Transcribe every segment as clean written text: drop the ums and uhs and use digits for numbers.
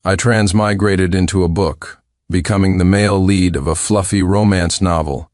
I transmigrated into a book, becoming the male lead of a fluffy romance novel.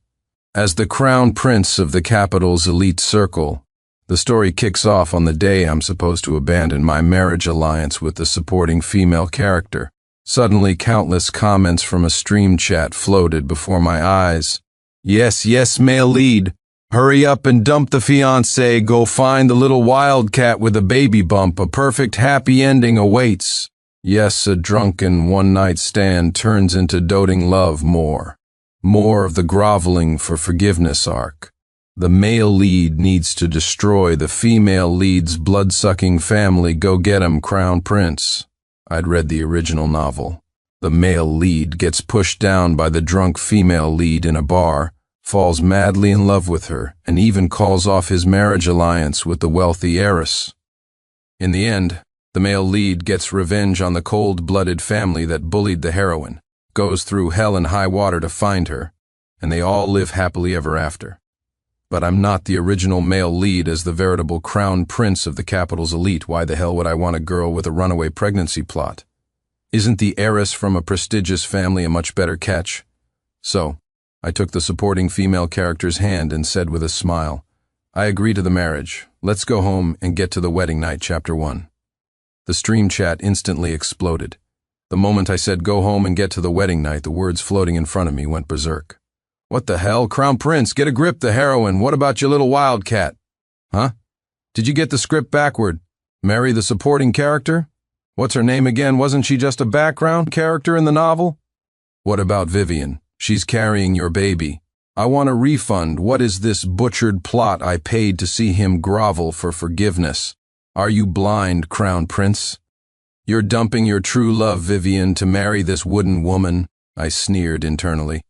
As the crown prince of the capital's elite circle, the story kicks off on the day I'm supposed to abandon my marriage alliance with the supporting female character. Suddenly, countless comments from a stream chat floated before my eyes. Yes, yes, male lead. Hurry up and dump the fiancé. Go find the little wildcat with a baby bump. A perfect happy ending awaits. Yes, a drunken one-night stand turns into doting love more. More of the groveling for forgiveness arc. The male lead needs to destroy the female lead's blood-sucking family. Go get him, Crown Prince. I'd read the original novel. The male lead gets pushed down by the drunk female lead in a bar, falls madly in love with her, and even calls off his marriage alliance with the wealthy heiress. In the end, the male lead gets revenge on the cold-blooded family that bullied the heroine, goes through hell and high water to find her, and they all live happily ever after. But I'm not the original male lead as the veritable crown prince of the capital's elite. Why the hell would I want a girl with a runaway pregnancy plot? Isn't the heiress from a prestigious family a much better catch? So, I took the supporting female character's hand and said with a smile, I agree to the marriage. Let's go home and get to the wedding night, Chapter 1. The stream chat instantly exploded. The moment I said go home and get to the wedding night, the words floating in front of me went berserk. What the hell? Crown Prince, get a grip, the heroine. What about your little wildcat? Huh? Did you get the script backward? Marry the supporting character? What's her name again? Wasn't she just a background character in the novel? What about Vivian? She's carrying your baby. I want a refund. What is this butchered plot I paid to see him grovel for forgiveness? Are you blind, Crown Prince? You're dumping your true love, Vivian, to marry this wooden woman, I sneered internally.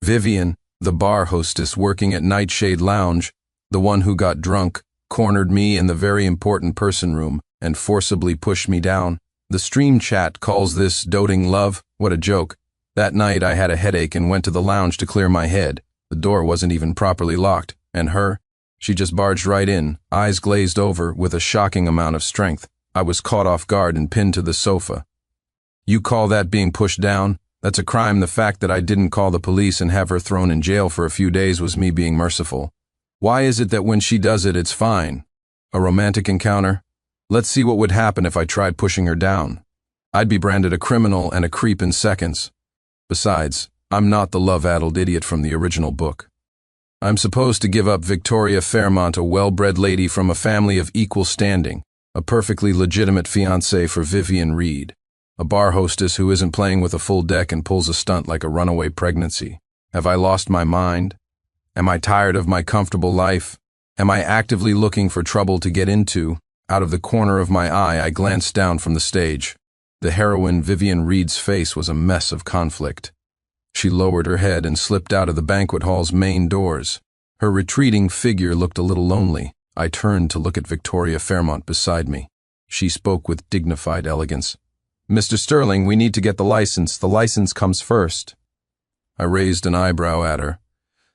Vivian, the bar hostess working at Nightshade Lounge, the one who got drunk, cornered me in the very important person room and forcibly pushed me down. The stream chat calls this doting love. What a joke. That night I had a headache and went to the lounge to clear my head. The door wasn't even properly locked, and she just barged right in, eyes glazed over with a shocking amount of strength. I was caught off guard and pinned to the sofa. You call that being pushed down? That's a crime. The fact that I didn't call the police and have her thrown in jail for a few days was me being merciful. Why is it that when she does it, it's fine? A romantic encounter? Let's see what would happen if I tried pushing her down. I'd be branded a criminal and a creep in seconds. Besides, I'm not the love-addled idiot from the original book. I'm supposed to give up Victoria Fairmont, a well-bred lady from a family of equal standing, a perfectly legitimate fiancée for Vivian Reed. A bar hostess who isn't playing with a full deck and pulls a stunt like a runaway pregnancy. Have I lost my mind? Am I tired of my comfortable life? Am I actively looking for trouble to get into? Out of the corner of my eye, I glanced down from the stage. The heroine Vivian Reed's face was a mess of conflict. She lowered her head and slipped out of the banquet hall's main doors. Her retreating figure looked a little lonely. I turned to look at Victoria Fairmont beside me. She spoke with dignified elegance. Mr. Sterling, we need to get the license. The license comes first. I raised an eyebrow at her.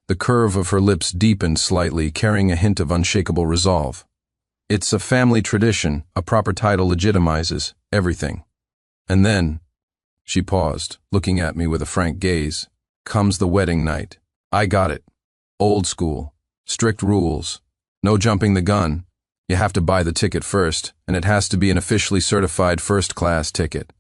The curve of her lips deepened slightly, carrying a hint of unshakable resolve. It's a family tradition. A proper title legitimizes everything. And then, she paused, looking at me with a frank gaze, comes the wedding night. I got it. Old school. Strict rules. No jumping the gun. You have to buy the ticket first, and it has to be an officially certified first-class ticket.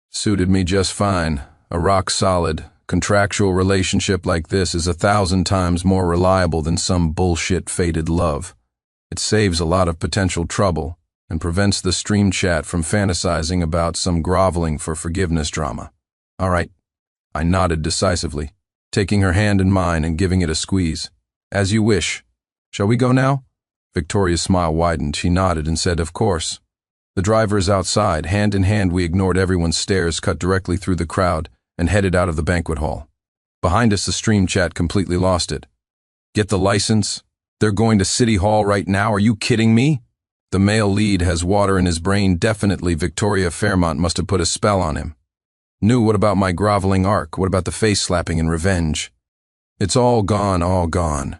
Suited me just fine. A rock-solid, contractual relationship like this is 1,000 times more reliable than some bullshit fated love. It saves a lot of potential trouble and prevents the stream chat from fantasizing about some groveling for forgiveness drama. All right. I nodded decisively, taking her hand in mine and giving it a squeeze. As you wish. Shall we go now? Victoria's smile widened. She nodded and said, of course. The driver is outside. Hand in hand, we ignored everyone's stares, cut directly through the crowd, and headed out of the banquet hall. Behind us, the stream chat completely lost it. Get the license? They're going to City Hall right now? Are you kidding me? The male lead has water in his brain. Definitely Victoria Fairmont must have put a spell on him. What about my groveling arc? What about the face-slapping and revenge? It's all gone, all gone.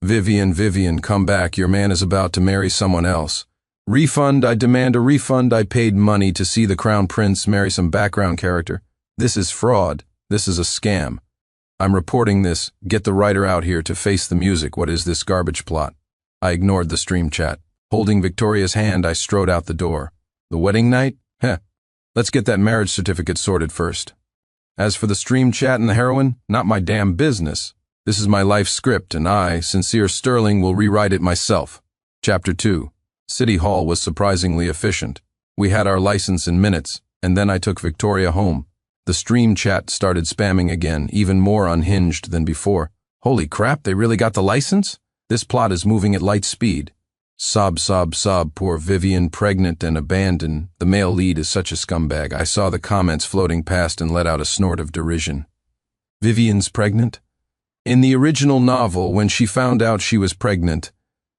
Vivian, come back. Your man is about to marry someone else. Refund, I demand a refund. I paid money to see the Crown Prince marry some background character. This is fraud. This is a scam. I'm reporting this. Get the writer out here to face the music. What is this garbage plot? I ignored the stream chat. Holding Victoria's hand, I strode out the door. The wedding night? Heh. Let's get that marriage certificate sorted first. As for the stream chat and the heroine, not my damn business. This is my life script, and I, Sincere Sterling, will rewrite it myself. Chapter 2. City Hall was surprisingly efficient. We had our license in minutes, and then I took Victoria home. The stream chat started spamming again, even more unhinged than before. Holy crap, they really got the license? This plot is moving at light speed. Sob, sob, sob, poor Vivian, pregnant and abandoned. The male lead is such a scumbag. I saw the comments floating past and let out a snort of derision. Vivian's pregnant? In the original novel, when she found out she was pregnant,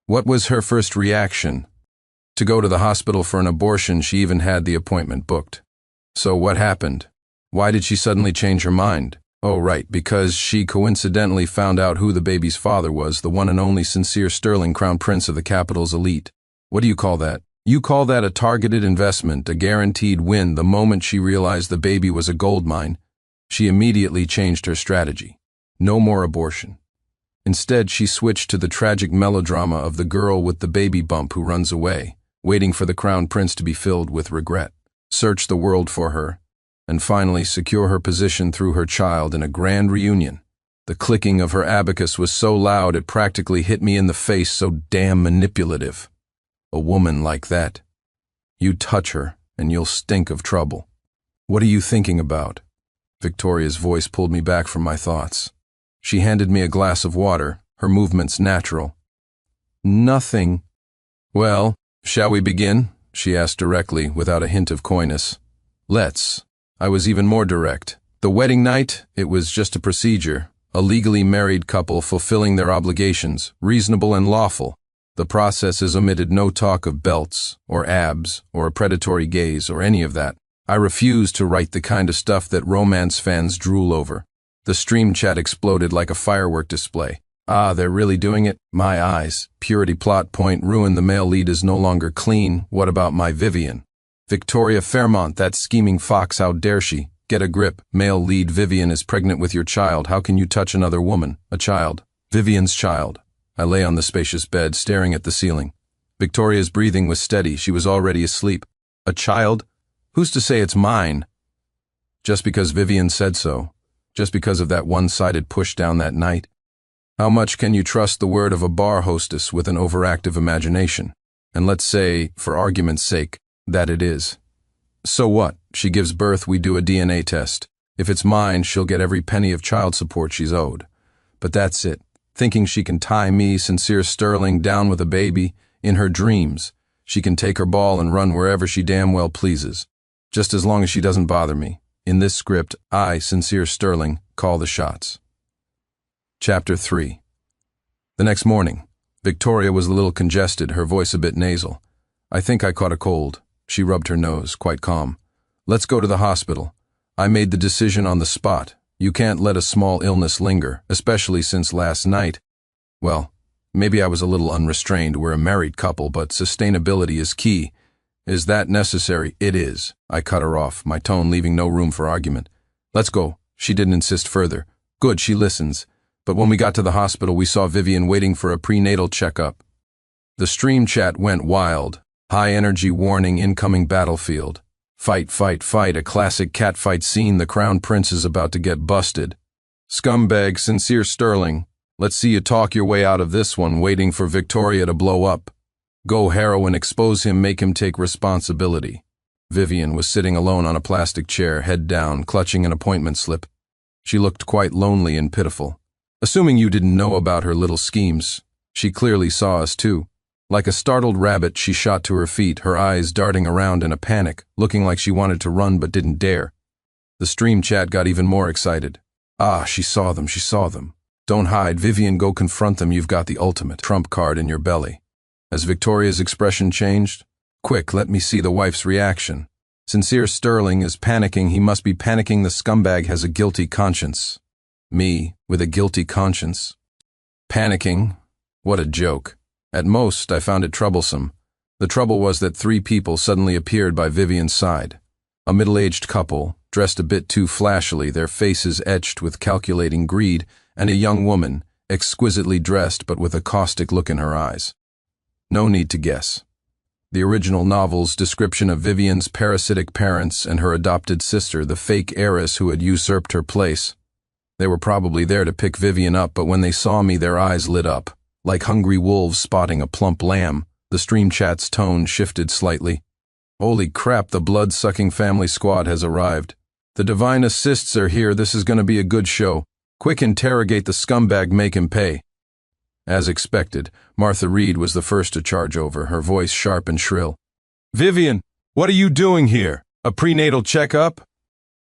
what was her first reaction? To go to the hospital for an abortion. She even had the appointment booked. So what happened? Why did she suddenly change her mind? Oh, right, because she coincidentally found out who the baby's father was, the one and only Sincere Sterling, Crown Prince of the capital's elite. What do you call that? You call that a targeted investment, a guaranteed win. The moment she realized the baby was a gold mine, she immediately changed her strategy. No more abortion. Instead, she switched to the tragic melodrama of the girl with the baby bump who runs away, waiting for the Crown Prince to be filled with regret, search the world for her, and finally secure her position through her child in a grand reunion. The clicking of her abacus was so loud it practically hit me in the face, so damn manipulative. A woman like that. You touch her, and you'll stink of trouble. What are you thinking about? Victoria's voice pulled me back from my thoughts. She handed me a glass of water, her movements natural. Nothing. Well, shall we begin? She asked directly, without a hint of coyness. Let's. I was even more direct. The wedding night, it was just a procedure. A legally married couple fulfilling their obligations, reasonable and lawful. The processes omitted no talk of belts, or abs, or a predatory gaze, or any of that. I refused to write the kind of stuff that romance fans drool over. The stream chat exploded like a firework display. Ah, they're really doing it? My eyes. Purity plot point ruined. The male lead is no longer clean. What about my Vivian? Victoria Fairmont, that scheming fox, how dare she? Get a grip. Male lead Vivian is pregnant with your child. How can you touch another woman? A child. Vivian's child. I lay on the spacious bed, staring at the ceiling. Victoria's breathing was steady. She was already asleep. A child? Who's to say it's mine? Just because Vivian said so. Just because of that one-sided push down that night. How much can you trust the word of a bar hostess with an overactive imagination? And let's say, for argument's sake, that it is. So what? She gives birth, we do a DNA test. If it's mine, she'll get every penny of child support she's owed. But that's it. Thinking she can tie me, Sincere Sterling, down with a baby, in her dreams. She can take her ball and run wherever she damn well pleases. Just as long as she doesn't bother me. In this script, I, Sincere Sterling, call the shots. Chapter 3. The next morning, Victoria was a little congested, her voice a bit nasal. I think I caught a cold. She rubbed her nose, quite calm. Let's go to the hospital. I made the decision on the spot. You can't let a small illness linger, especially since last night. Well, maybe I was a little unrestrained. We're a married couple, but sustainability is key. Is that necessary? It is. I cut her off, my tone leaving no room for argument. Let's go. She didn't insist further. Good, she listens. But when we got to the hospital, we saw Vivian waiting for a prenatal checkup. The stream chat went wild. High energy warning, incoming battlefield. Fight, fight, fight, a classic catfight scene. The Crown Prince is about to get busted. Scumbag, Sincere Sterling. Let's see you talk your way out of this one, waiting for Victoria to blow up. Go heroine, expose him, make him take responsibility. Vivian was sitting alone on a plastic chair, head down, clutching an appointment slip. She looked quite lonely and pitiful. Assuming you didn't know about her little schemes, she clearly saw us too. Like a startled rabbit, she shot to her feet, her eyes darting around in a panic, looking like she wanted to run but didn't dare. The stream chat got even more excited. Ah, she saw them, she saw them. Don't hide, Vivian, go confront them. You've got the ultimate trump card in your belly. As Victoria's expression changed, quick, let me see the wife's reaction. Sincere Sterling is panicking. He must be panicking. The scumbag has a guilty conscience. Me, with a guilty conscience. Panicking? What a joke. At most, I found it troublesome. The trouble was that three people suddenly appeared by Vivian's side. A middle-aged couple, dressed a bit too flashily, their faces etched with calculating greed, and a young woman, exquisitely dressed but with a caustic look in her eyes. No need to guess. The original novel's description of Vivian's parasitic parents and her adopted sister, the fake heiress who had usurped her place. They were probably there to pick Vivian up, but when they saw me, their eyes lit up. Like hungry wolves spotting a plump lamb, the stream chat's tone shifted slightly. Holy crap, the blood-sucking family squad has arrived. The divine assists are here, this is going to be a good show. Quick, interrogate the scumbag, make him pay. As expected, Martha Reed was the first to charge over, her voice sharp and shrill. Vivian, what are you doing here? A prenatal checkup?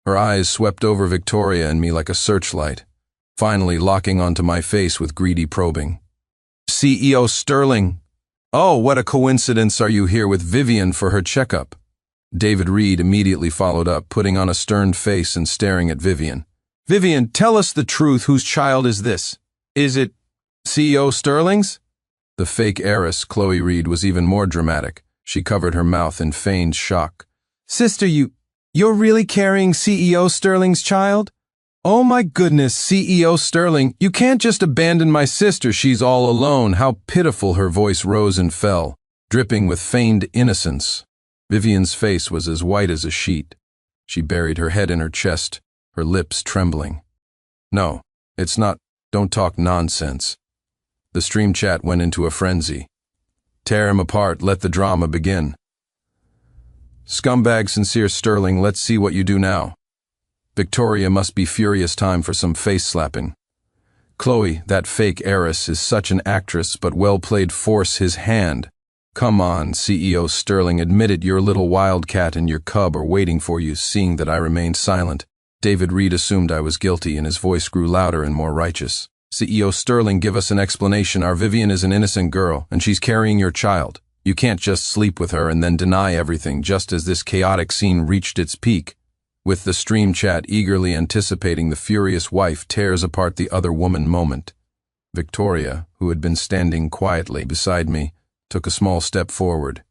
Her eyes swept over Victoria and me like a searchlight, finally locking onto my face with greedy probing. CEO Sterling. Oh, what a coincidence, are you here with Vivian for her checkup? David Reed immediately followed up, putting on a stern face and staring at Vivian. Vivian, tell us the truth, whose child is this? Is it CEO Sterling's? The fake heiress, Chloe Reed, was even more dramatic. She covered her mouth in feigned shock. Sister, you're really carrying CEO Sterling's child? Oh my goodness, CEO Sterling, you can't just abandon my sister, she's all alone. How pitiful. Her voice rose and fell, dripping with feigned innocence. Vivian's face was as white as a sheet. She buried her head in her chest, her lips trembling. No, it's not. Don't talk nonsense. The stream chat went into a frenzy. Tear him apart, let the drama begin. Scumbag Sincere Sterling, let's see what you do now. Victoria, must be furious time for some face-slapping. Chloe, that fake heiress, is such an actress, but well played. Force his hand. Come on, CEO Sterling, admit it, your little wildcat and your cub are waiting for you. Seeing that I remained silent, David Reed assumed I was guilty, and his voice grew louder and more righteous. CEO Sterling, give us an explanation. Our Vivian is an innocent girl, and she's carrying your child. You can't just sleep with her and then deny everything. Just as this chaotic scene reached its peak, with the stream chat eagerly anticipating the furious wife tears apart the other woman moment, Victoria, who had been standing quietly beside me, took a small step forward.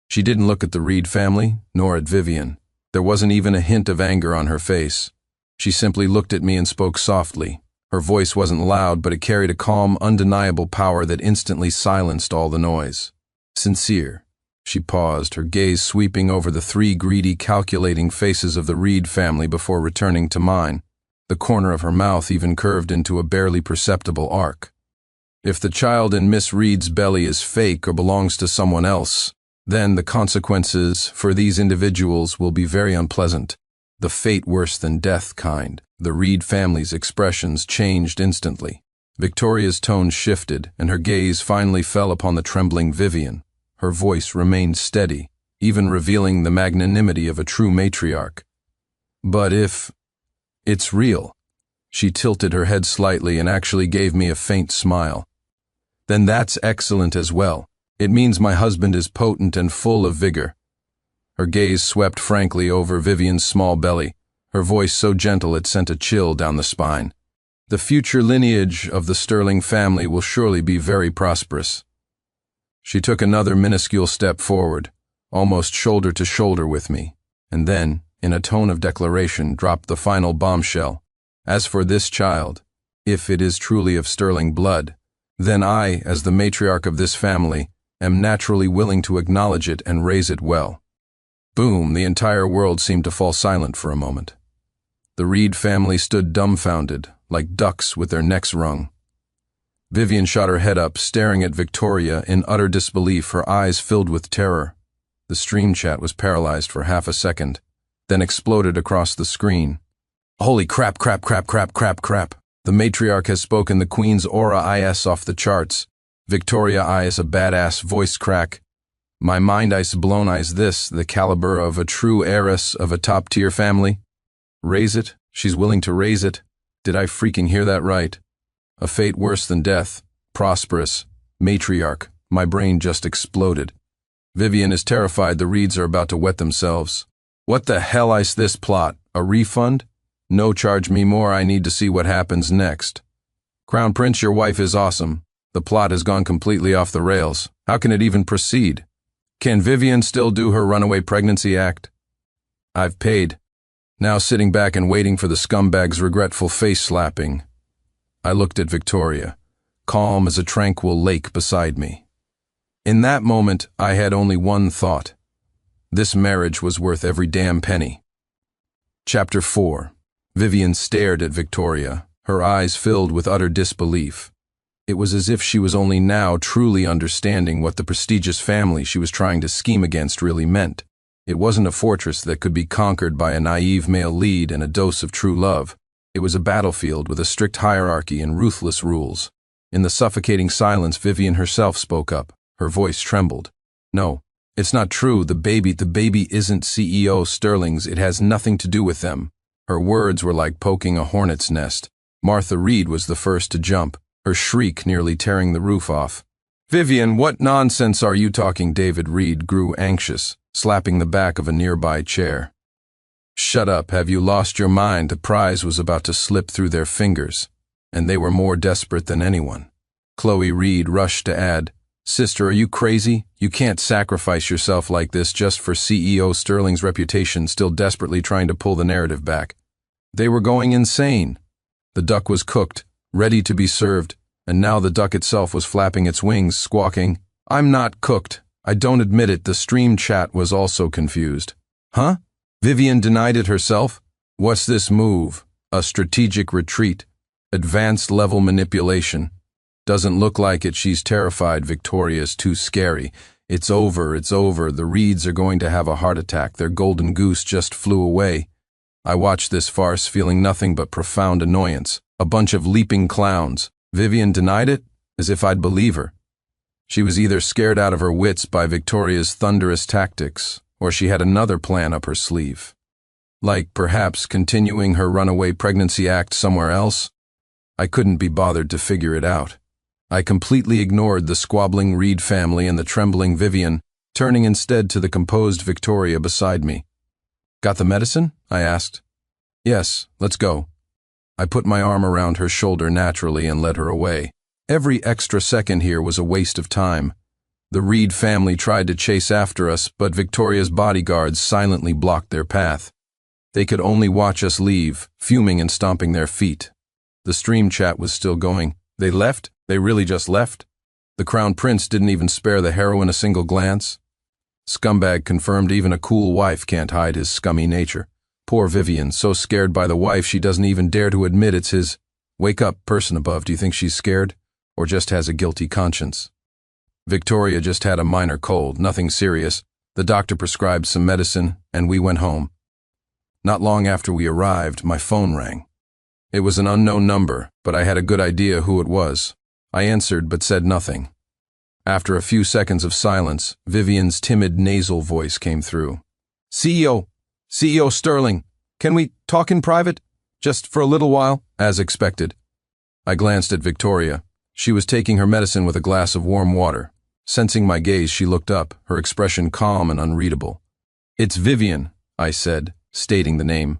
She didn't look at the Reed family, nor at Vivian. There wasn't even a hint of anger on her face. She simply looked at me and spoke softly. Her voice wasn't loud, but it carried a calm, undeniable power that instantly silenced all the noise. Sincere. She paused, her gaze sweeping over the three greedy, calculating faces of the Reed family before returning to mine. The corner of her mouth even curved into a barely perceptible arc. If the child in Miss Reed's belly is fake or belongs to someone else, then the consequences for these individuals will be very unpleasant. The fate worse than death kind. The Reed family's expressions changed instantly. Victoria's tone shifted, and her gaze finally fell upon the trembling Vivian. Her voice remained steady, even revealing the magnanimity of a true matriarch. But if it's real, she tilted her head slightly and actually gave me a faint smile. Then that's excellent as well. It means my husband is potent and full of vigor. Her gaze swept frankly over Vivian's small belly, her voice so gentle it sent a chill down the spine. The future lineage of the Sterling family will surely be very prosperous. She took another minuscule step forward, almost shoulder to shoulder with me, and then, in a tone of declaration, dropped the final bombshell. As for this child, if it is truly of Sterling blood, then I, as the matriarch of this family, am naturally willing to acknowledge it and raise it well. Boom, the entire world seemed to fall silent for a moment. The Reed family stood dumbfounded, like ducks with their necks wrung. Vivian shot her head up, staring at Victoria in utter disbelief, her eyes filled with terror. The stream chat was paralyzed for half a second, then exploded across the screen. Holy crap, crap, crap, crap, crap, crap. The matriarch has spoken, the Queen's aura is off the charts. Victoria is a badass voice crack. My mind ice blown. Is this the caliber of a true heiress of a top-tier family? Raise it? She's willing to raise it? Did I freaking hear that right? A fate worse than death, prosperous, matriarch. My brain just exploded. Vivian is terrified the Reeds are about to wet themselves. What the hell is this plot? A refund? No, charge me more, I need to see what happens next. Crown Prince, your wife is awesome. The plot has gone completely off the rails. How can it even proceed? Can Vivian still do her runaway pregnancy act? I've paid. Now sitting back and waiting for the scumbag's regretful face slapping. I looked at Victoria, calm as a tranquil lake beside me. In that moment, I had only one thought. This marriage was worth every damn penny. Chapter 4. Vivian stared at Victoria, her eyes filled with utter disbelief. It was as if she was only now truly understanding what the prestigious family she was trying to scheme against really meant. It wasn't a fortress that could be conquered by a naive male lead and a dose of true love. It was a battlefield with a strict hierarchy and ruthless rules. In the suffocating silence, Vivian herself spoke up. Her voice trembled. No, it's not true. The baby isn't CEO Sterling's. It has nothing to do with them. Her words were like poking a hornet's nest. Martha Reed was the first to jump, her shriek nearly tearing the roof off. Vivian, what nonsense are you talking? David Reed grew anxious, slapping the back of a nearby chair. Shut up, have you lost your mind? The prize was about to slip through their fingers, and they were more desperate than anyone. Chloe Reed rushed to add, Sister, are you crazy? You can't sacrifice yourself like this just for CEO Sterling's reputation, still desperately trying to pull the narrative back. They were going insane. The duck was cooked, ready to be served, and now the duck itself was flapping its wings, squawking, I'm not cooked. I don't admit it. The stream chat was also confused. Huh? Vivian denied it herself? What's this move? A strategic retreat? Advanced level manipulation? Doesn't look like it. She's terrified. Victoria's too scary. It's over. The Reeds are going to have a heart attack. Their golden goose just flew away. I watched this farce feeling nothing but profound annoyance. A bunch of leaping clowns. Vivian denied it? As if I'd believe her. She was either scared out of her wits by Victoria's thunderous tactics, or she had another plan up her sleeve. Like perhaps continuing her runaway pregnancy act somewhere else? I couldn't be bothered to figure it out. I completely ignored the squabbling Reed family and the trembling Vivian, turning instead to the composed Victoria beside me. Got the medicine? I asked. Yes, let's go. I put my arm around her shoulder naturally and led her away. Every extra second here was a waste of time. The Reed family tried to chase after us, but Victoria's bodyguards silently blocked their path. They could only watch us leave, fuming and stomping their feet. The stream chat was still going. They left? They really just left? The Crown Prince didn't even spare the heroine a single glance? Scumbag confirmed even a cool wife can't hide his scummy nature. Poor Vivian, so scared by the wife she doesn't even dare to admit it's his. Wake up, person above. Do you think she's scared? Or just has a guilty conscience? Victoria just had a minor cold, nothing serious. The doctor prescribed some medicine, and we went home. Not long after we arrived, my phone rang. It was an unknown number, but I had a good idea who it was. I answered but said nothing. After a few seconds of silence, Vivian's timid nasal voice came through. CEO Sterling, can we talk in private? Just for a little while? As expected. I glanced at Victoria. She was taking her medicine with a glass of warm water. Sensing my gaze, she looked up, her expression calm and unreadable. It's Vivian, I said, stating the name.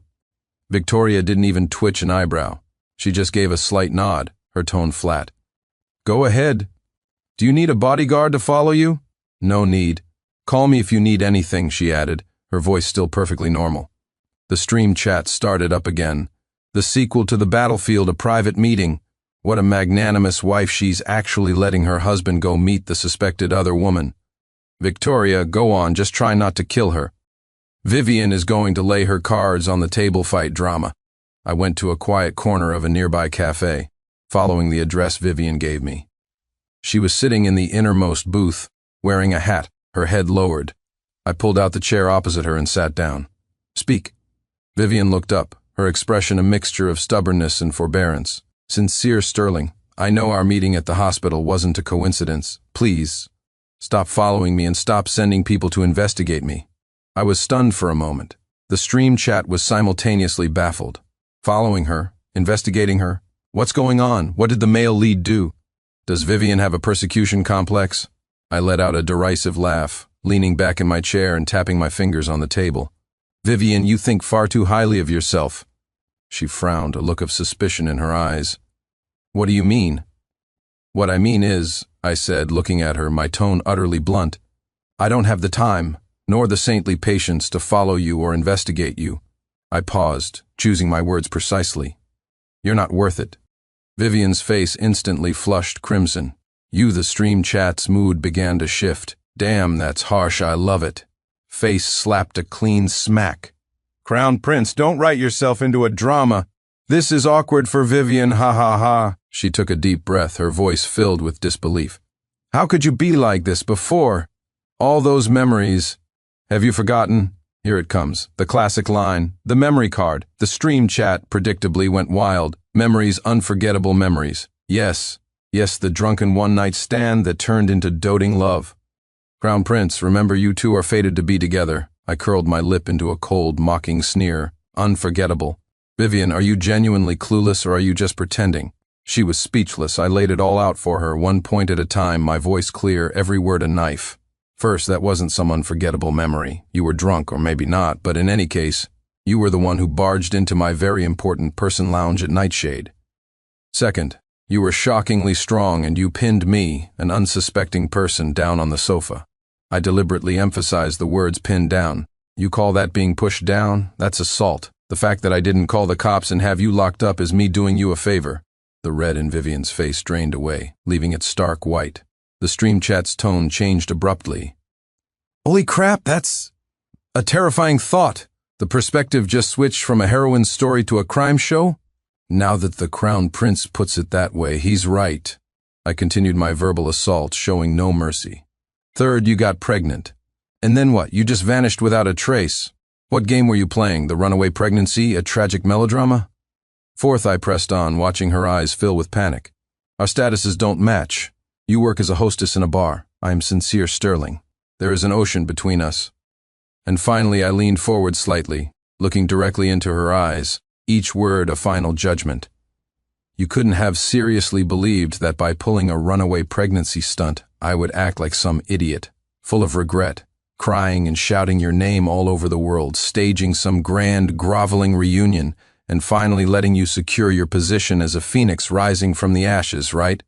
Victoria didn't even twitch an eyebrow. She just gave a slight nod, her tone flat. Go ahead. Do you need a bodyguard to follow you? No need. Call me if you need anything, she added, her voice still perfectly normal. The stream chat started up again. The sequel to the battlefield, a private meeting. What a magnanimous wife, she's actually letting her husband go meet the suspected other woman. Victoria, go on, just try not to kill her. Vivian is going to lay her cards on the table fight drama. I went to a quiet corner of a nearby cafe, following the address Vivian gave me. She was sitting in the innermost booth, wearing a hat, her head lowered. I pulled out the chair opposite her and sat down. Speak. Vivian looked up, her expression a mixture of stubbornness and forbearance. Sincere Sterling, I know our meeting at the hospital wasn't a coincidence. Please, stop following me and stop sending people to investigate me. I was stunned for a moment. The stream chat was simultaneously baffled. Following her? Investigating her? What's going on? What did the male lead do? Does Vivian have a persecution complex? I let out a derisive laugh, leaning back in my chair and tapping my fingers on the table. Vivian, you think far too highly of yourself. She frowned, a look of suspicion in her eyes. What do you mean? What I mean is, I said, looking at her, my tone utterly blunt, I don't have the time, nor the saintly patience to follow you or investigate you. I paused, choosing my words precisely. You're not worth it. Vivian's face instantly flushed crimson. The stream chat's mood began to shift. Damn, that's harsh, I love it. Face slapped a clean smack. Crown Prince, don't write yourself into a drama. This is awkward for Vivian, ha ha ha. She took a deep breath, her voice filled with disbelief. How could you be like this before? All those memories. Have you forgotten? Here it comes, the classic line, the memory card. The stream chat predictably went wild. Memories, unforgettable memories. Yes, the drunken one-night stand that turned into doting love. Crown Prince, remember you two are fated to be together. I curled my lip into a cold, mocking sneer. Unforgettable. Vivian, are you genuinely clueless or are you just pretending? She was speechless. I laid it all out for her, one point at a time, my voice clear, every word a knife. First, that wasn't some unforgettable memory. You were drunk, or maybe not, but in any case, you were the one who barged into my very important person lounge at Nightshade. Second, you were shockingly strong and you pinned me, an unsuspecting person, down on the sofa. I deliberately emphasized the words pinned down. You call that being pushed down? That's assault. The fact that I didn't call the cops and have you locked up is me doing you a favor. The red in Vivian's face drained away, leaving it stark white. The stream chat's tone changed abruptly. Holy crap, that's a terrifying thought. The perspective just switched from a heroine's story to a crime show? Now that the Crown Prince puts it that way, he's right. I continued my verbal assault, showing no mercy. Third, you got pregnant. And then what? You just vanished without a trace. What game were you playing? The runaway pregnancy? A tragic melodrama? Fourth, I pressed on, watching her eyes fill with panic. Our statuses don't match. You work as a hostess in a bar. I am Sincere Sterling. There is an ocean between us. And finally, I leaned forward slightly, looking directly into her eyes, each word a final judgment. You couldn't have seriously believed that by pulling a runaway pregnancy stunt, I would act like some idiot, full of regret, crying and shouting your name all over the world, staging some grand, groveling reunion, and finally letting you secure your position as a phoenix rising from the ashes, right?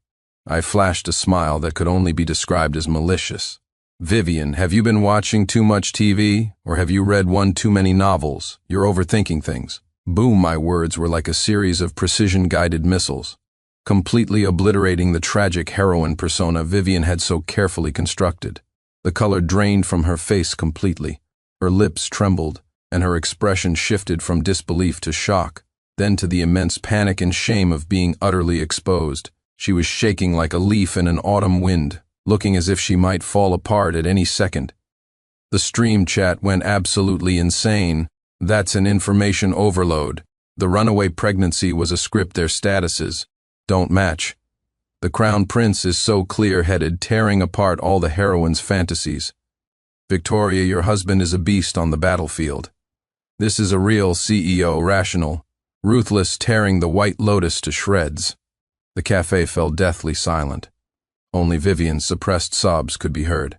I flashed a smile that could only be described as malicious. Vivian, have you been watching too much TV, or have you read one too many novels? You're overthinking things. Boom, my words were like a series of precision-guided missiles, completely obliterating the tragic heroine persona Vivian had so carefully constructed. The color drained from her face completely. Her lips trembled, and her expression shifted from disbelief to shock, then to the immense panic and shame of being utterly exposed. She was shaking like a leaf in an autumn wind, looking as if she might fall apart at any second. The stream chat went absolutely insane. That's an information overload. The runaway pregnancy was a script. Their statuses don't match. The Crown Prince is so clear-headed, tearing apart all the heroine's fantasies. Victoria, your husband is a beast on the battlefield. This is a real CEO, rational, ruthless, tearing the White Lotus to shreds. The cafe fell deathly silent. Only Vivian's suppressed sobs could be heard.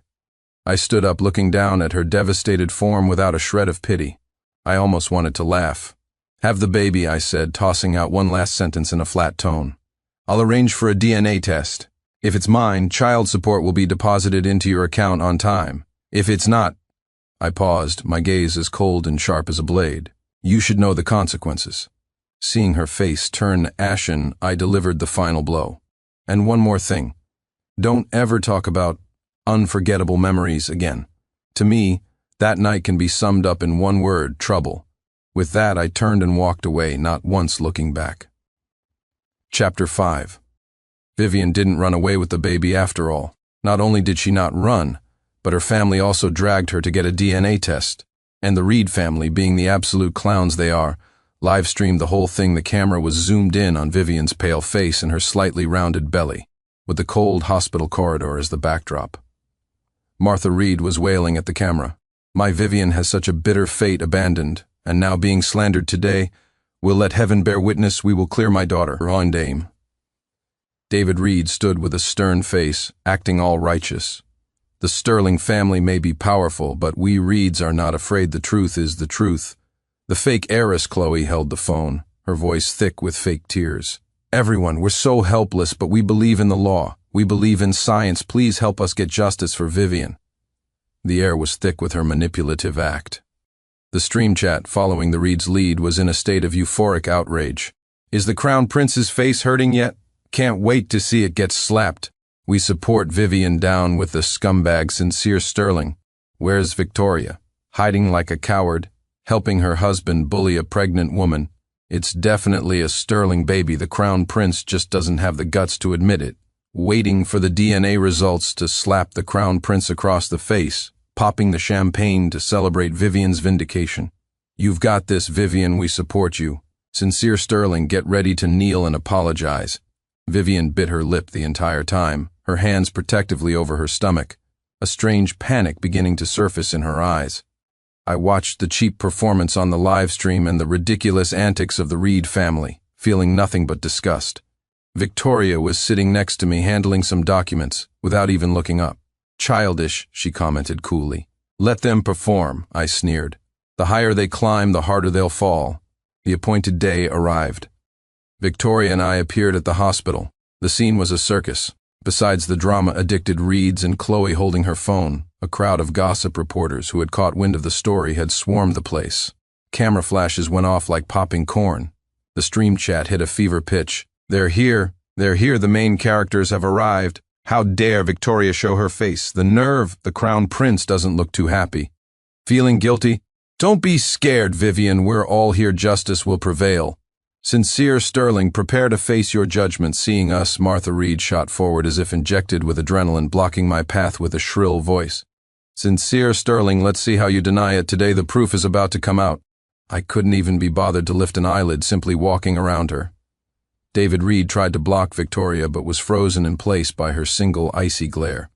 I stood up, looking down at her devastated form without a shred of pity. I almost wanted to laugh. Have the baby, I said, tossing out one last sentence in a flat tone. I'll arrange for a DNA test. If it's mine, child support will be deposited into your account on time. If it's not, I paused, my gaze as cold and sharp as a blade. You should know the consequences. Seeing her face turn ashen, I delivered the final blow. And one more thing. Don't ever talk about unforgettable memories again. To me, that night can be summed up in one word: trouble. With that, I turned and walked away, not once looking back. Chapter 5. Vivian didn't run away with the baby after all. Not only did she not run, but her family also dragged her to get a DNA test. And the Reed family, being the absolute clowns they are, live-streamed the whole thing. The camera was zoomed in on Vivian's pale face and her slightly rounded belly, with the cold hospital corridor as the backdrop. Martha Reed was wailing at the camera. My Vivian has such a bitter fate, abandoned, and now being slandered today. Will let heaven bear witness we will clear my daughter, on dame. David Reed stood with a stern face, acting all righteous. The Sterling family may be powerful, but we Reeds are not afraid. The truth is the truth. The fake heiress Chloe held the phone, her voice thick with fake tears. Everyone, we're so helpless, but we believe in the law. We believe in science. Please help us get justice for Vivian. The air was thick with her manipulative act. The stream chat following the Reed's lead was in a state of euphoric outrage. Is the Crown Prince's face hurting yet? Can't wait to see it get slapped. We support Vivian down with the scumbag Sincere Sterling. Where's Victoria? Hiding like a coward, helping her husband bully a pregnant woman. It's definitely a Sterling baby. The Crown Prince just doesn't have the guts to admit it. Waiting for the DNA results to slap the Crown Prince across the face, popping the champagne to celebrate Vivian's vindication. You've got this, Vivian, we support you. Sincere Sterling, get ready to kneel and apologize. Vivian bit her lip the entire time, her hands protectively over her stomach, a strange panic beginning to surface in her eyes. I watched the cheap performance on the live stream and the ridiculous antics of the Reed family, feeling nothing but disgust. Victoria was sitting next to me handling some documents, without even looking up. Childish, she commented coolly. Let them perform, I sneered. The higher they climb, the harder they'll fall. The appointed day arrived. Victoria and I appeared at the hospital. The scene was a circus. Besides the drama-addicted Reeds and Chloe holding her phone, a crowd of gossip reporters who had caught wind of the story had swarmed the place. Camera flashes went off like popping corn. The stream chat hit a fever pitch. They're here, the main characters have arrived. How dare Victoria show her face? The nerve, the Crown Prince doesn't look too happy. Feeling guilty? Don't be scared, Vivian, we're all here, justice will prevail. Sincere Sterling, prepare to face your judgment. Seeing us, Martha Reed shot forward as if injected with adrenaline, blocking my path with a shrill voice. Sincere Sterling, let's see how you deny it. Today the proof is about to come out. I couldn't even be bothered to lift an eyelid, simply walking around her. David Reed tried to block Victoria but was frozen in place by her single icy glare.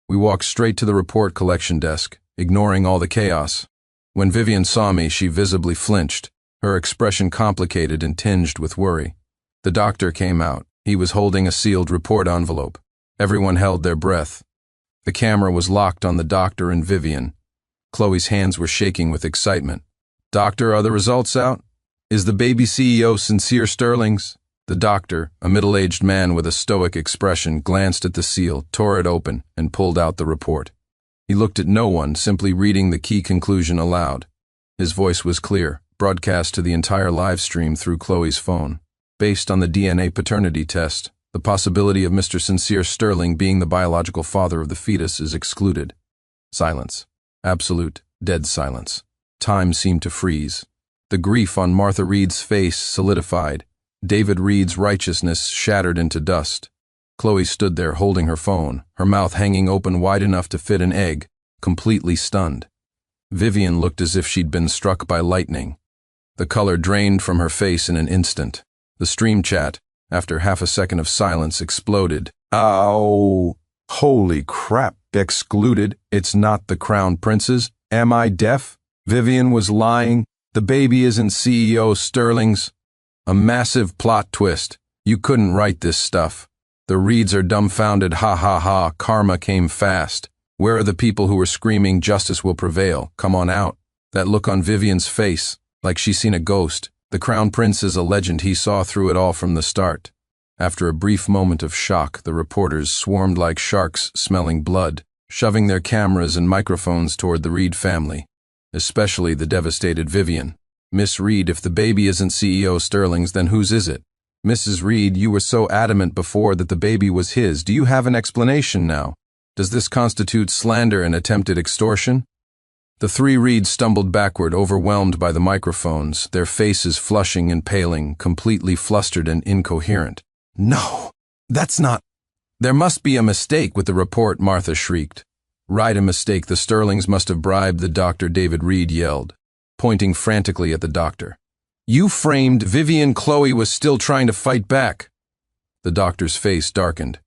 We walked straight to the report collection desk, ignoring all the chaos. When Vivian saw me, she visibly flinched, her expression complicated and tinged with worry. The doctor came out. He was holding a sealed report envelope. Everyone held their breath. The camera was locked on the doctor and Vivian. Chloe's hands were shaking with excitement. Doctor, are the results out? Is the baby CEO Sincere Sterling's? The doctor, a middle-aged man with a stoic expression, glanced at the seal, tore it open, and pulled out the report. He looked at no one, simply reading the key conclusion aloud. His voice was clear, broadcast to the entire live stream through Chloe's phone. Based on the DNA paternity test, the possibility of Mr. Sincere Sterling being the biological father of the fetus is excluded. Silence. Absolute, dead silence. Time seemed to freeze. The grief on Martha Reed's face solidified. David Reed's righteousness shattered into dust. Chloe stood there holding her phone, her mouth hanging open wide enough to fit an egg, completely stunned. Vivian looked as if she'd been struck by lightning. The color drained from her face in an instant. The stream chat, after half a second of silence, exploded. Ow! Holy crap! Excluded? It's not the Crown Prince's? Am I deaf? Vivian was lying. The baby isn't CEO Sterling's. A massive plot twist. You couldn't write this stuff. The Reeds are dumbfounded. Ha ha ha. Karma came fast. Where are the people who were screaming, justice will prevail? Come on out. That look on Vivian's face, like she's seen a ghost. The Crown Prince is a legend. He saw through it all from the start. After a brief moment of shock, the reporters swarmed like sharks smelling blood, shoving their cameras and microphones toward the Reed family, especially the devastated Vivian. Miss Reed, if the baby isn't CEO Sterling's, then whose is it? Mrs. Reed, you were so adamant before that the baby was his. Do you have an explanation now? Does this constitute slander and attempted extortion? The three Reeds stumbled backward, overwhelmed by the microphones, their faces flushing and paling, completely flustered and incoherent. No, that's not. There must be a mistake with the report, Martha shrieked. Right, a mistake. The Sterlings must have bribed the doctor, David Reed yelled, pointing frantically at the doctor. You framed Vivian. Chloe was still trying to fight back. The doctor's face darkened.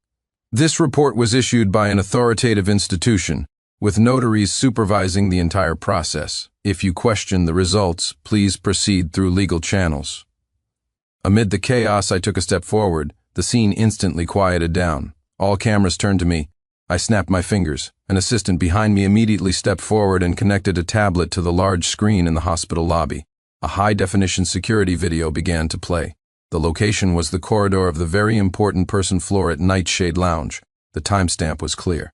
This report was issued by an authoritative institution, with notaries supervising the entire process. If you question the results, please proceed through legal channels. Amid the chaos, I took a step forward. The scene instantly quieted down. All cameras turned to me. I snapped my fingers. An assistant behind me immediately stepped forward and connected a tablet to the large screen in the hospital lobby. A high-definition security video began to play. The location was the corridor of the very important person floor at Nightshade Lounge. The timestamp was clear.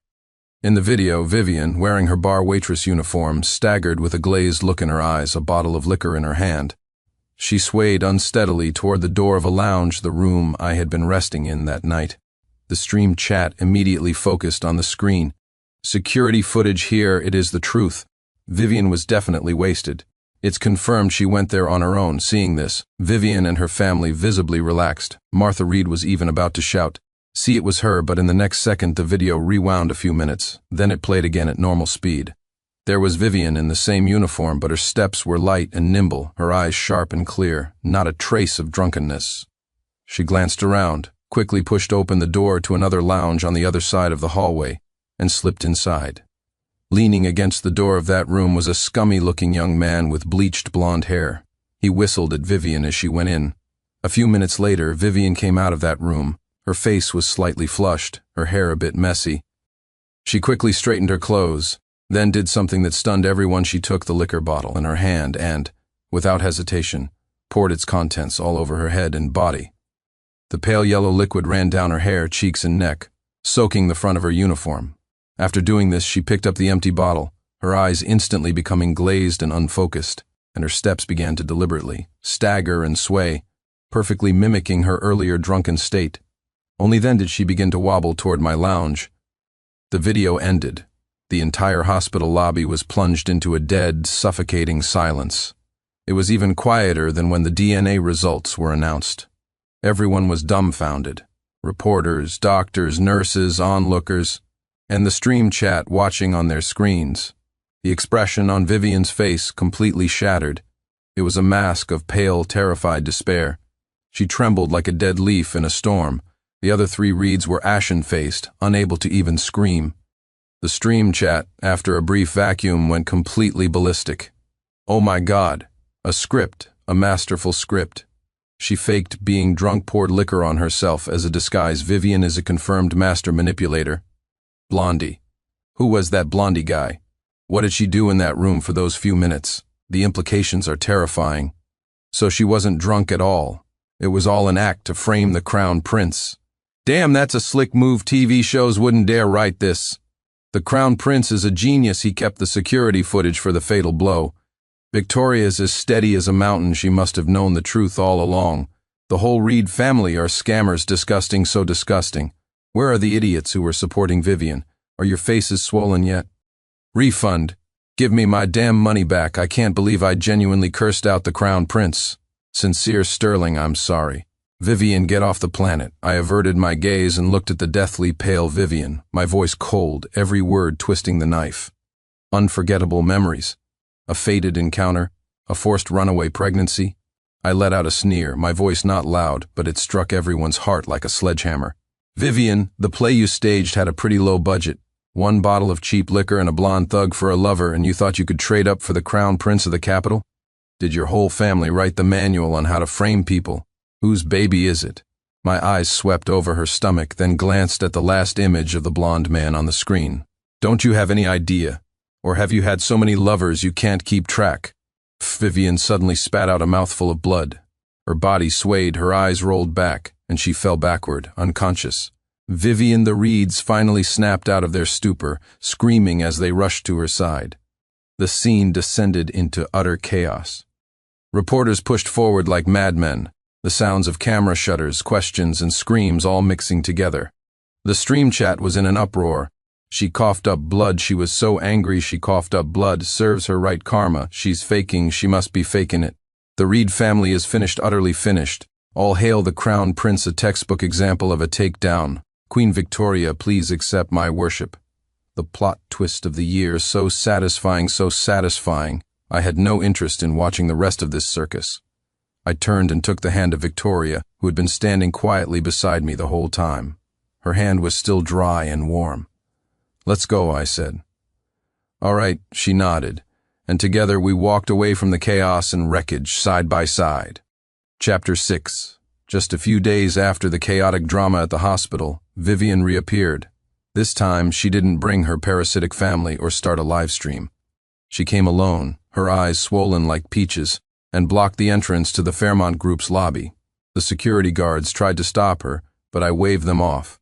In the video, Vivian, wearing her bar waitress uniform, staggered with a glazed look in her eyes, a bottle of liquor in her hand. She swayed unsteadily toward the door of a lounge, the room I had been resting in that night. The stream chat immediately focused on the screen. Security footage here, it is the truth. Vivian was definitely wasted. It's confirmed she went there on her own. Seeing this, Vivian and her family visibly relaxed. Martha Reed was even about to shout, "See, it was her," but in the next second the video rewound a few minutes. Then it played again at normal speed. There was Vivian in the same uniform, but her steps were light and nimble, her eyes sharp and clear, not a trace of drunkenness. She glanced around, quickly pushed open the door to another lounge on the other side of the hallway, and slipped inside. Leaning against the door of that room was a scummy-looking young man with bleached blonde hair. He whistled at Vivian as she went in. A few minutes later, Vivian came out of that room. Her face was slightly flushed, her hair a bit messy. She quickly straightened her clothes, then did something that stunned everyone. She took the liquor bottle in her hand and, without hesitation, poured its contents all over her head and body. The pale yellow liquid ran down her hair, cheeks, and neck, soaking the front of her uniform. After doing this, she picked up the empty bottle, her eyes instantly becoming glazed and unfocused, and her steps began to deliberately stagger and sway, perfectly mimicking her earlier drunken state. Only then did she begin to wobble toward my lounge. The video ended. The entire hospital lobby was plunged into a dead, suffocating silence. It was even quieter than when the DNA results were announced. Everyone was dumbfounded. Reporters, doctors, nurses, onlookers, and the stream chat watching on their screens. The expression on Vivian's face completely shattered. It was a mask of pale, terrified despair. She trembled like a dead leaf in a storm. The other three Reeds were ashen-faced, unable to even scream. The stream chat, after a brief vacuum, went completely ballistic. Oh my God, a script, a masterful script. She faked being drunk, poured liquor on herself as a disguise. Vivian is a confirmed master manipulator. Blondie. Who was that Blondie guy? What did she do in that room for those few minutes? The implications are terrifying. So she wasn't drunk at all. It was all an act to frame the crown prince. Damn, that's a slick move. TV shows wouldn't dare write this. The crown prince is a genius. He kept the security footage for the fatal blow. Victoria's as steady as a mountain. She must have known the truth all along. The whole Reed family are scammers. Disgusting, so disgusting. Where are the idiots who were supporting Vivian? Are your faces swollen yet? Refund. Give me my damn money back. I can't believe I genuinely cursed out the crown prince. Sincere Sterling, I'm sorry. Vivian, get off the planet. I averted my gaze and looked at the deathly pale Vivian, my voice cold, every word twisting the knife. Unforgettable memories. A fated encounter, a forced runaway pregnancy. I let out a sneer, my voice not loud, but it struck everyone's heart like a sledgehammer. Vivian, the play you staged had a pretty low budget. 1 bottle of cheap liquor and a blonde thug for a lover, and you thought you could trade up for the crown prince of the capital? Did your whole family write the manual on how to frame people? Whose baby is it? My eyes swept over her stomach, then glanced at the last image of the blonde man on the screen. Don't you have any idea? Or have you had so many lovers you can't keep track? Vivian suddenly spat out a mouthful of blood. Her body swayed, her eyes rolled back, and she fell backward, unconscious. Vivian, the Reeds finally snapped out of their stupor, screaming as they rushed to her side. The scene descended into utter chaos. Reporters pushed forward like madmen, the sounds of camera shutters, questions, and screams all mixing together. The stream chat was in an uproar. She coughed up blood. She was so angry she coughed up blood. Serves her right, karma. She's faking. She must be faking it. The Reed family is finished, utterly finished. All hail the crown prince, a textbook example of a takedown. Queen Victoria, please accept my worship. The plot twist of the year, so satisfying, so satisfying. I had no interest in watching the rest of this circus. I turned and took the hand of Victoria, who had been standing quietly beside me the whole time. Her hand was still dry and warm. Let's go, I said. All right, she nodded, and together we walked away from the chaos and wreckage side by side. Chapter 6. Just a few days after the chaotic drama at the hospital, Vivian reappeared. This time, she didn't bring her parasitic family or start a live stream. She came alone, her eyes swollen like peaches, and blocked the entrance to the Fairmont Group's lobby. The security guards tried to stop her, but I waved them off.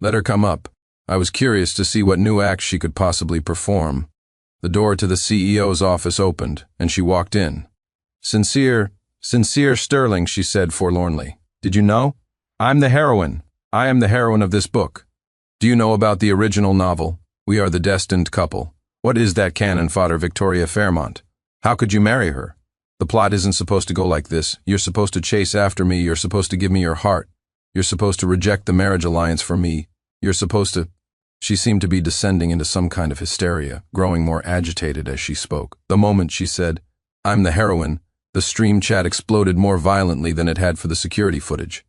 Let her come up. I was curious to see what new act she could possibly perform. The door to the CEO's office opened, and she walked in. Sincere Sterling, she said forlornly. Did you know? I'm the heroine. I am the heroine of this book. Do you know about the original novel? We are the destined couple. What is that cannon fodder, Victoria Fairmont? How could you marry her? The plot isn't supposed to go like this. You're supposed to chase after me. You're supposed to give me your heart. You're supposed to reject the marriage alliance for me. You're supposed to... She seemed to be descending into some kind of hysteria, growing more agitated as she spoke. The moment she said, I'm the heroine, the stream chat exploded more violently than it had for the security footage.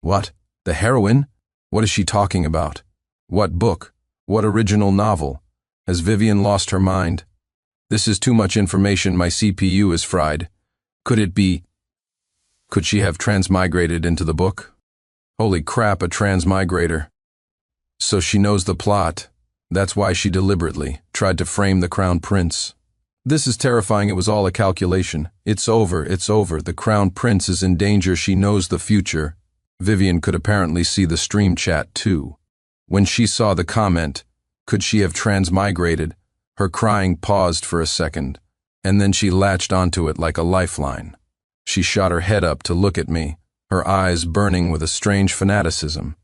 What? The heroine? What is she talking about? What book? What original novel? Has Vivian lost her mind? This is too much information. My CPU is fried. Could she have transmigrated into the book? Holy crap, a transmigrator. So she knows the plot. That's why she deliberately tried to frame the Crown Prince. This is terrifying. It was all a calculation. It's over. The Crown Prince is in danger. She knows the future. Vivian could apparently see the stream chat too. When she saw the comment, could she have transmigrated? Her crying paused for a second, and then she latched onto it like a lifeline. She shot her head up to look at me, her eyes burning with a strange fanaticism.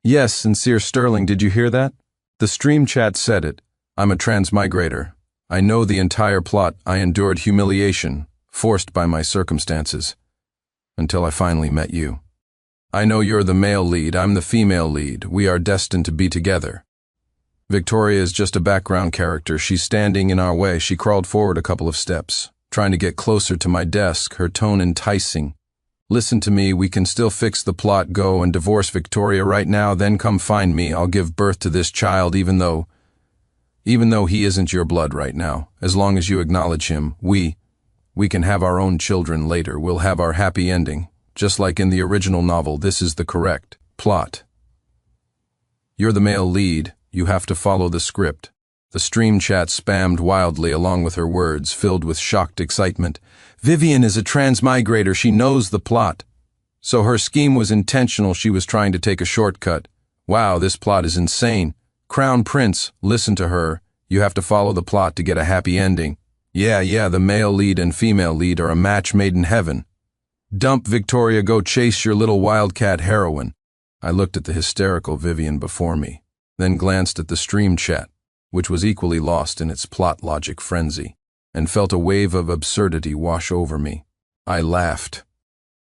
Yes, Sincere Sterling, did you hear that? The stream chat said it. I'm a transmigrator. I know the entire plot. I endured humiliation, forced by my circumstances, until I finally met you. I know you're the male lead, I'm the female lead. We are destined to be together. Victoria is just a background character. She's standing in our way. She crawled forward a couple of steps, trying to get closer to my desk, her tone enticing. Listen to me, we can still fix the plot. Go and divorce Victoria right now, then come find me. I'll give birth to this child even though he isn't your blood right now. As long as you acknowledge him, we can have our own children later. We'll have our happy ending. Just like in the original novel, this is the correct plot. You're the male lead. You have to follow the script. The stream chat spammed wildly along with her words, filled with shocked excitement. Vivian is a transmigrator. She knows the plot. So her scheme was intentional. She was trying to take a shortcut. Wow, this plot is insane. Crown Prince, listen to her. You have to follow the plot to get a happy ending. Yeah, the male lead and female lead are a match made in heaven. Dump Victoria, go chase your little wildcat heroine. I looked at the hysterical Vivian before me, then glanced at the stream chat, which was equally lost in its plot logic frenzy, and felt a wave of absurdity wash over me. I laughed.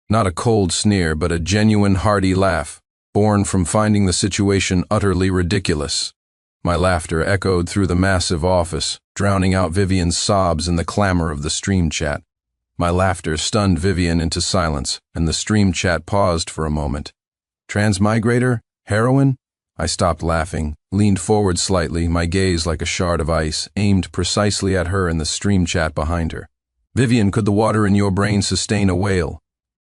Not a cold sneer, but a genuine hearty laugh, born from finding the situation utterly ridiculous. My laughter echoed through the massive office, drowning out Vivian's sobs in the clamor of the stream chat. My laughter stunned Vivian into silence, and the stream chat paused for a moment. Transmigrator? Heroine? I stopped laughing, leaned forward slightly, my gaze like a shard of ice, aimed precisely at her and the stream chat behind her. Vivian, could the water in your brain sustain a whale?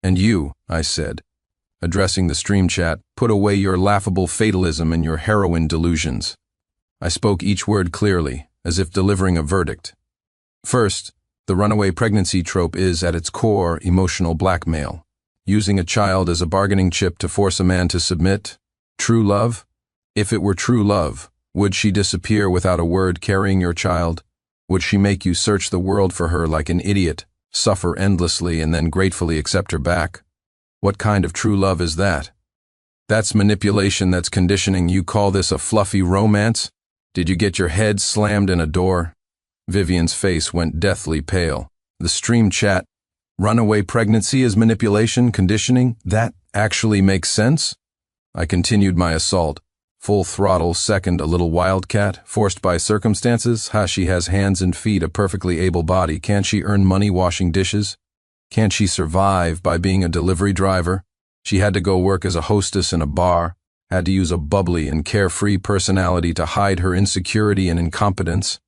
And you, I said, addressing the stream chat, put away your laughable fatalism and your heroine delusions. I spoke each word clearly, as if delivering a verdict. First, the runaway pregnancy trope is, at its core, emotional blackmail. Using a child as a bargaining chip to force a man to submit. True love? If it were true love, would she disappear without a word carrying your child? Would she make you search the world for her like an idiot, suffer endlessly, and then gratefully accept her back? What kind of true love is that? That's manipulation, that's conditioning. You call this a fluffy romance? Did you get your head slammed in a door? Vivian's face went deathly pale. The stream chat, runaway pregnancy is manipulation, conditioning? That actually makes sense? I continued my assault. Full throttle, second, a little wildcat, forced by circumstances. She has hands and feet, a perfectly able body. Can't she earn money washing dishes? Can't she survive by being a delivery driver? She had to go work as a hostess in a bar, had to use a bubbly and carefree personality to hide her insecurity and incompetence.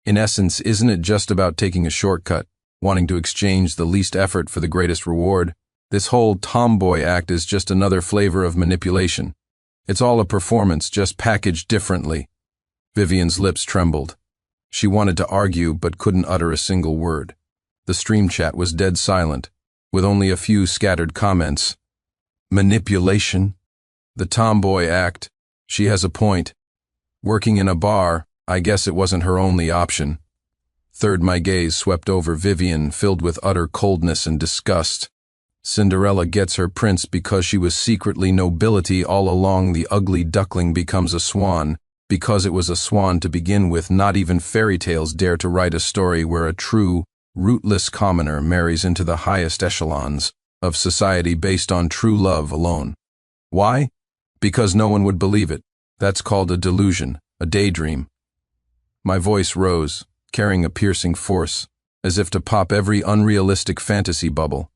In essence, isn't it just about taking a shortcut, wanting to exchange the least effort for the greatest reward? This whole tomboy act is just another flavor of manipulation. It's all a performance, just packaged differently. Vivian's lips trembled. She wanted to argue, but couldn't utter a single word. The stream chat was dead silent, with only a few scattered comments. Manipulation? The tomboy act. She has a point. Working in a bar, I guess it wasn't her only option. Third, my gaze swept over Vivian, filled with utter coldness and disgust. Cinderella gets her prince because she was secretly nobility all along. The ugly duckling becomes a swan, because it was a swan to begin with. Not even fairy tales dare to write a story where a true, rootless commoner marries into the highest echelons of society based on true love alone. Why? Because no one would believe it. That's called a delusion, a daydream. My voice rose, carrying a piercing force, as if to pop every unrealistic fantasy bubble.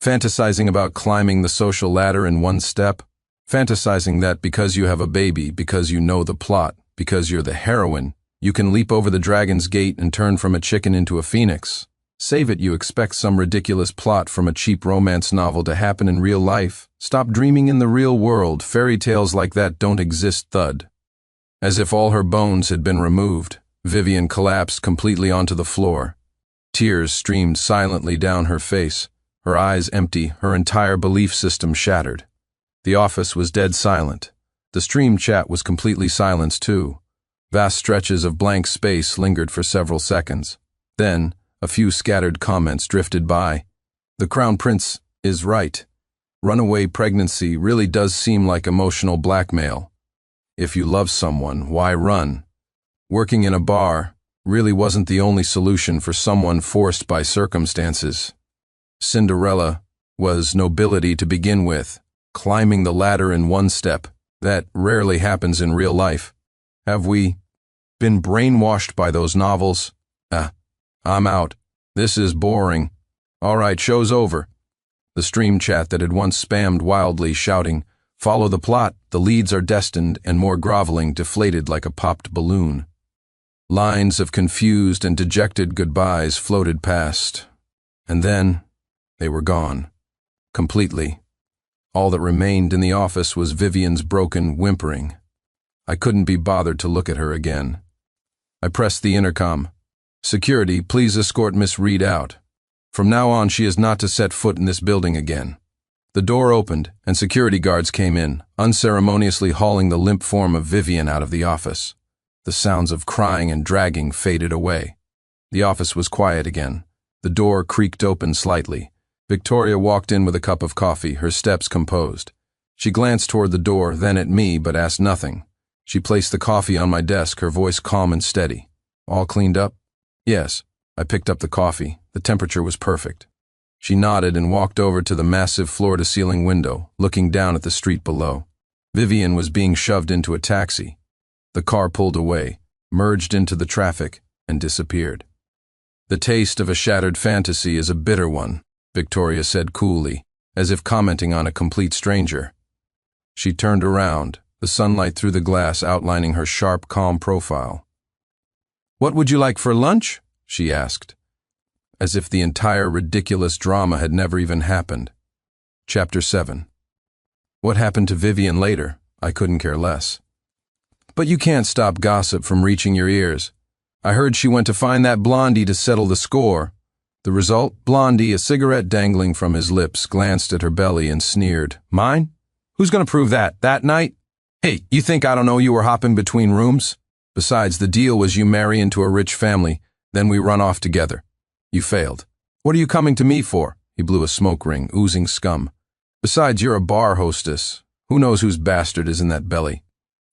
Fantasizing about climbing the social ladder in one step, fantasizing that because you have a baby, because you know the plot, because you're the heroine, you can leap over the dragon's gate and turn from a chicken into a phoenix. Save it, you expect some ridiculous plot from a cheap romance novel to happen in real life. Stop dreaming in the real world. Fairy tales like that don't exist. Thud. As if all her bones had been removed, Vivian collapsed completely onto the floor. Tears streamed silently down her face. Her eyes empty, her entire belief system shattered. The office was dead silent. The stream chat was completely silenced too. Vast stretches of blank space lingered for several seconds. Then, a few scattered comments drifted by. The Crown Prince is right. Runaway pregnancy really does seem like emotional blackmail. If you love someone, why run? Working in a bar really wasn't the only solution for someone forced by circumstances. Cinderella was nobility to begin with, climbing the ladder in one step. That rarely happens in real life. Have we been brainwashed by those novels? I'm out. This is boring. All right, show's over. The stream chat that had once spammed wildly, shouting, "Follow the plot, the leads are destined," and more groveling, deflated like a popped balloon. Lines of confused and dejected goodbyes floated past. And then they were gone. Completely. All that remained in the office was Vivian's broken whimpering. I couldn't be bothered to look at her again. I pressed the intercom. "Security, please escort Miss Reed out. From now on, she is not to set foot in this building again." The door opened, and security guards came in, unceremoniously hauling the limp form of Vivian out of the office. The sounds of crying and dragging faded away. The office was quiet again. The door creaked open slightly. Victoria walked in with a cup of coffee, her steps composed. She glanced toward the door, then at me, but asked nothing. She placed the coffee on my desk, her voice calm and steady. "All cleaned up?" "Yes." I picked up the coffee. The temperature was perfect. She nodded and walked over to the massive floor-to-ceiling window, looking down at the street below. Vivian was being shoved into a taxi. The car pulled away, merged into the traffic, and disappeared. "The taste of a shattered fantasy is a bitter one," Victoria said coolly, as if commenting on a complete stranger. She turned around, the sunlight through the glass outlining her sharp, calm profile. "What would you like for lunch?" she asked, as if the entire ridiculous drama had never even happened. Chapter 7. What happened to Vivian later, I couldn't care less. But you can't stop gossip from reaching your ears. I heard she went to find that Blondie to settle the score. The result? Blondie, a cigarette dangling from his lips, glanced at her belly and sneered. "Mine? Who's going to prove that? That night? Hey, you think I don't know you were hopping between rooms? Besides, the deal was you marry into a rich family, then we run off together. You failed. What are you coming to me for?" He blew a smoke ring, oozing scum. "Besides, you're a bar hostess. Who knows whose bastard is in that belly?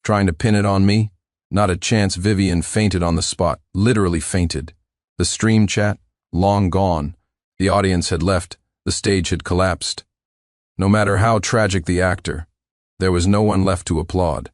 Trying to pin it on me? Not a chance." Vivian fainted on the spot, literally fainted. The stream chat? Long gone. The audience had left. The stage had collapsed. No matter how tragic the actor, there was no one left to applaud.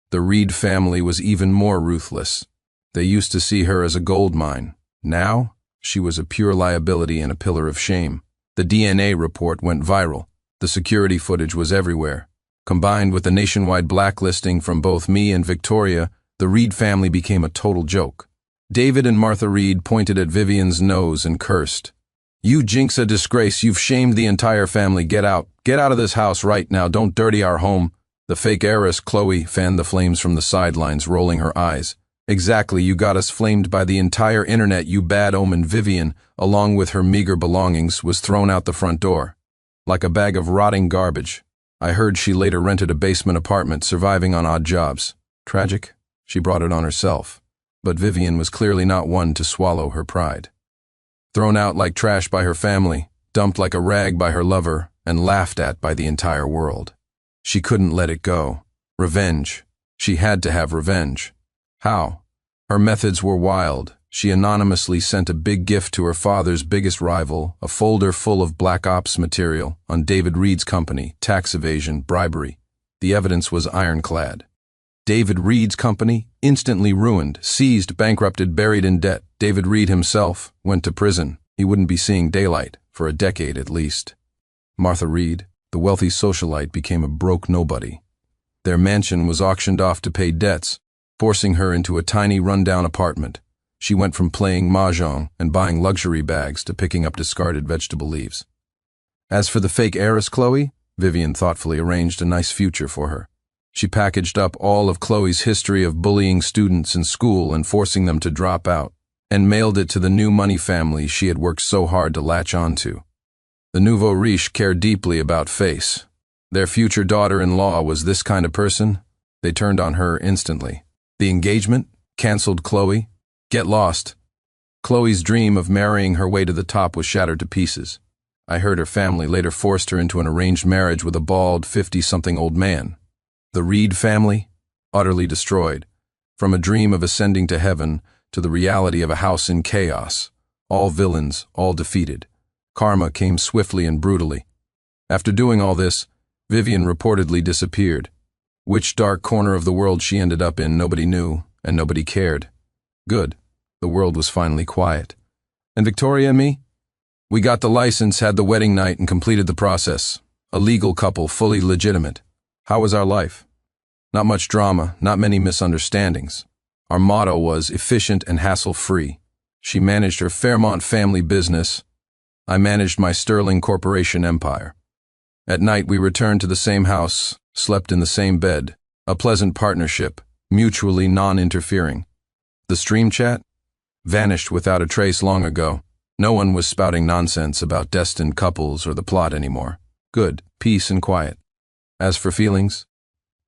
The Reed family was even more ruthless. They used to see her as a gold mine. Now, she was a pure liability and a pillar of shame. The DNA report went viral. The security footage was everywhere. Combined with the nationwide blacklisting from both me and Victoria, the Reed family became a total joke. David and Martha Reed pointed at Vivian's nose and cursed. "You jinx, a disgrace. You've shamed the entire family. Get out. Get out of this house right now. Don't dirty our home." The fake heiress, Chloe, fanned the flames from the sidelines, rolling her eyes. "Exactly, you got us flamed by the entire internet, you bad omen." Vivian, along with her meager belongings, was thrown out the front door. Like a bag of rotting garbage. I heard she later rented a basement apartment, surviving on odd jobs. Tragic? She brought it on herself. But Vivian was clearly not one to swallow her pride. Thrown out like trash by her family, dumped like a rag by her lover, and laughed at by the entire world. She couldn't let it go. Revenge. She had to have revenge. How? Her methods were wild. She anonymously sent a big gift to her father's biggest rival, a folder full of black ops material on David Reed's company, tax evasion, bribery. The evidence was ironclad. David Reed's company, instantly ruined, seized, bankrupted, buried in debt. David Reed himself went to prison. He wouldn't be seeing daylight, for a decade at least. Martha Reed, the wealthy socialite, became a broke nobody. Their mansion was auctioned off to pay debts, forcing her into a tiny rundown apartment. She went from playing mahjong and buying luxury bags to picking up discarded vegetable leaves. As for the fake heiress Chloe, Vivian thoughtfully arranged a nice future for her. She packaged up all of Chloe's history of bullying students in school and forcing them to drop out, and mailed it to the new money family she had worked so hard to latch onto. The nouveau riche cared deeply about face. Their future daughter-in-law was this kind of person. They turned on her instantly. The engagement? Cancelled Chloe? Get lost. Chloe's dream of marrying her way to the top was shattered to pieces. I heard her family later forced her into an arranged marriage with a bald, 50-something old man. The Reed family? Utterly destroyed. From a dream of ascending to heaven to the reality of a house in chaos. All villains, all defeated. Karma came swiftly and brutally. After doing all this, Vivian reportedly disappeared. Which dark corner of the world she ended up in nobody knew, and nobody cared. Good. The world was finally quiet. And Victoria and me? We got the license, had the wedding night, and completed the process. A legal couple, fully legitimate. How was our life? Not much drama, not many misunderstandings. Our motto was efficient and hassle-free. She managed her Fairmont family business. I managed my Sterling Corporation empire. At night we returned to the same house, slept in the same bed. A pleasant partnership, mutually non-interfering. The stream chat? Vanished without a trace long ago. No one was spouting nonsense about destined couples or the plot anymore. Good, peace and quiet. As for feelings?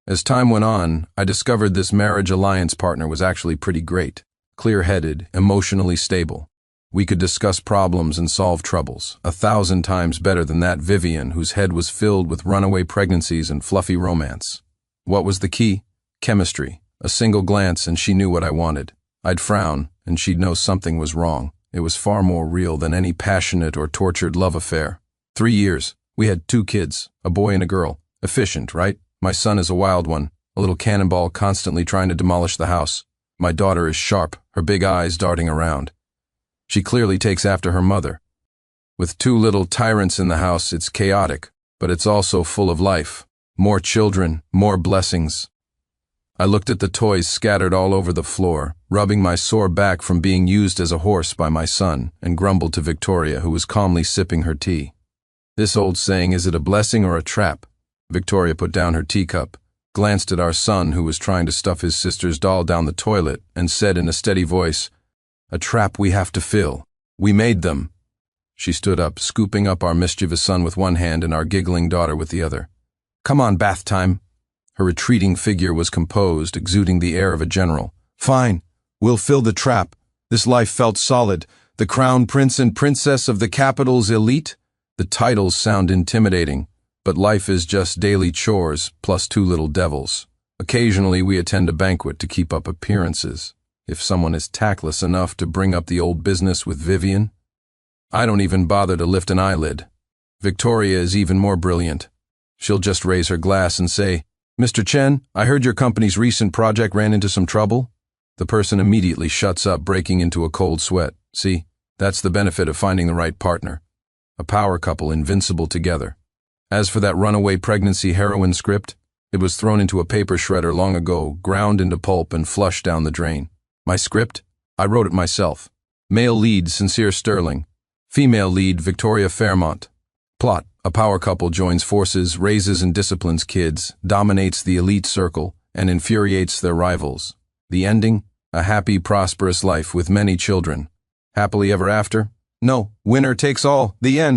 As time went on, I discovered this marriage alliance partner was actually pretty great. Clear-headed, emotionally stable. We could discuss problems and solve troubles, 1,000 times better than that Vivian whose head was filled with runaway pregnancies and fluffy romance. What was the key? Chemistry. A single glance and she knew what I wanted. I'd frown, and she'd know something was wrong. It was far more real than any passionate or tortured love affair. 3 years. We had 2 kids, a boy and a girl. Efficient, right? My son is a wild one, a little cannonball constantly trying to demolish the house. My daughter is sharp, her big eyes darting around. She clearly takes after her mother. With 2 little tyrants in the house, it's chaotic, but it's also full of life. More children, more blessings. I looked at the toys scattered all over the floor, rubbing my sore back from being used as a horse by my son, and grumbled to Victoria, who was calmly sipping her tea. This old saying, is it a blessing or a trap? Victoria put down her teacup, glanced at our son who was trying to stuff his sister's doll down the toilet, and said in a steady voice, "A trap we have to fill. We made them." She stood up, scooping up our mischievous son with one hand and our giggling daughter with the other. "Come on, bath time." Her retreating figure was composed, exuding the air of a general. "Fine. We'll fill the trap. This life felt solid. The crown prince and princess of the capital's elite? The titles sound intimidating, but life is just daily chores plus 2 little devils. Occasionally we attend a banquet to keep up appearances. If someone is tactless enough to bring up the old business with Vivian, I don't even bother to lift an eyelid. Victoria is even more brilliant. She'll just raise her glass and say, "Mr. Chen, I heard your company's recent project ran into some trouble." The person immediately shuts up, breaking into a cold sweat. See, that's the benefit of finding the right partner. A power couple, invincible together. As for that runaway pregnancy heroine script, it was thrown into a paper shredder long ago, ground into pulp and flushed down the drain. My script? I wrote it myself. Male lead, Sincere Sterling. Female lead, Victoria Fairmont. Plot: a power couple joins forces, raises and disciplines kids, dominates the elite circle, and infuriates their rivals. The ending? A happy, prosperous life with many children. Happily ever after? No, winner takes all. The end.